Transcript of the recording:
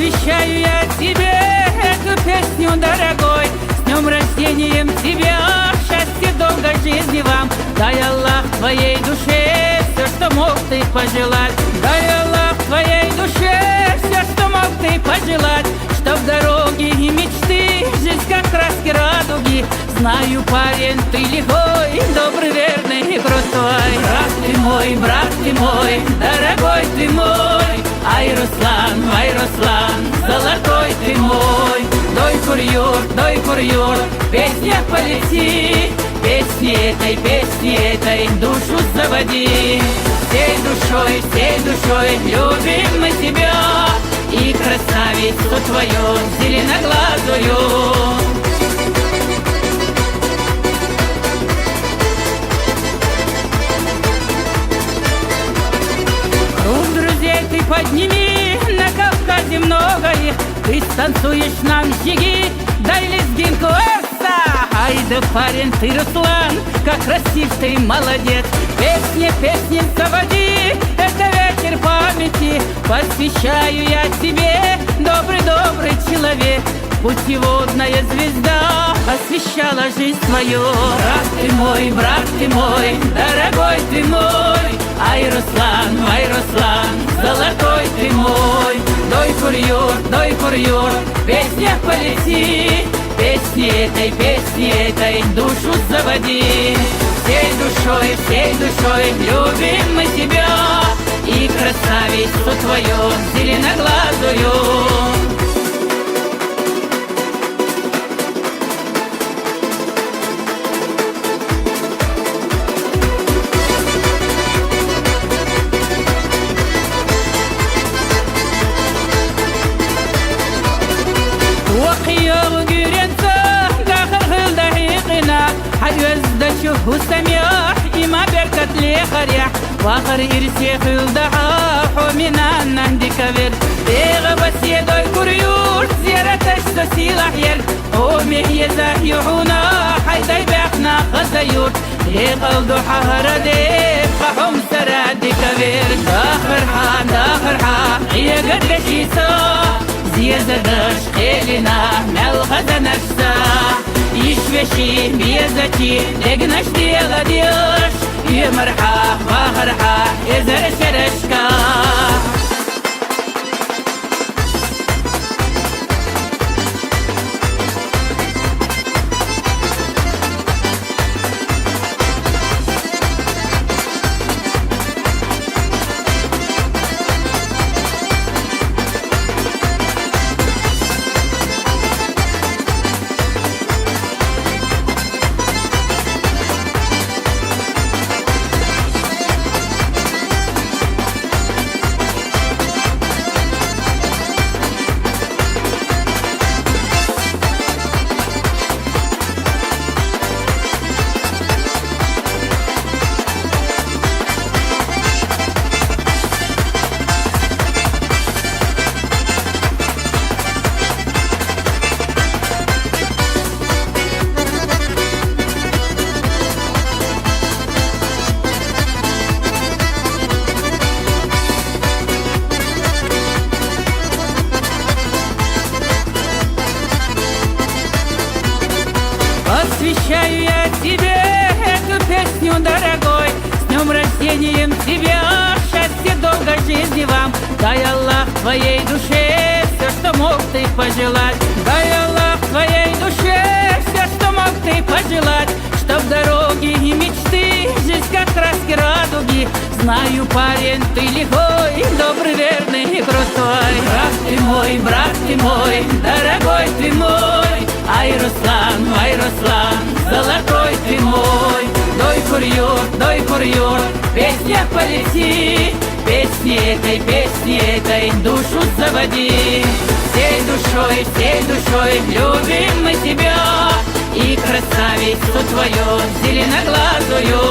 Посвящаю я тебе эту песню, дорогой. С днем рождением тебя, счастья, долгой жизни вам. Дай Аллах твоей душе все, что мог ты пожелать. Дай Аллах твоей душе все, что мог ты пожелать. Чтоб дороги и мечты, жизнь как краски радуги. Знаю, парень, ты лихой, добрый, верный и крутой. Брат ты мой, дорогой ты мой. Ай, Руслан, золотой ты мой. Дой курьер, песня полети. Песни этой душу заводи. Всей душой любим мы тебя. И красавицу твою зеленоглазую. Круг друзей ты подними, на Кавказе много их. Ты станцуешь нам жиги, дай лезгинку, эсса. Ай да парень ты, Руслан, как красив ты, молодец. Песни заводи, это ветер памяти. Посвящаю я тебе, добрый человек. Путеводная звезда освещала жизнь твою. Брат ты мой, дорогой ты мой. Ай, Руслан, золотой ты мой. Дой курьер, песня полети. Песни этой душу заводи. Всей душой любим мы тебя. И красавицу твою зеленоглазую. وخيار جيرانتا داخل غل دقيقنا حيوزدشو سميح إما بركت لي خريح واخر إرسي خل دحاح ومنا نهدي كبير إيغا بس يدوي كريور زيارتش تسيل أحير ومه يزاحيونا حيداي بيحنا خسيور إيغا الضحى هردي فحوم سرادي كبير داخر حا هي قد لشيسا زيادش خيلنا ملغزة نفسا يشوشي بيزتي لقناش ديغا ديش يمرحا وغرحا يزر شرشكا. Посвящаю я тебе эту песню, дорогой. С днем рождением тебя, счастья, долгой жизни вам. Дай Аллах твоей душе все, что мог ты пожелать. Дай Аллах твоей душе все, что мог ты пожелать. Чтоб дороги и мечты, жизнь как краски радуги. Знаю, парень, ты лихой, добрый, верный и крутой. Брат ты мой, дорогой ты мой. Ай, Руслан, золотой ты мой. Дой курьер, песня полети. Песни этой душу заводи. Всей душой любим мы тебя. И красавицу твою зеленоглазую.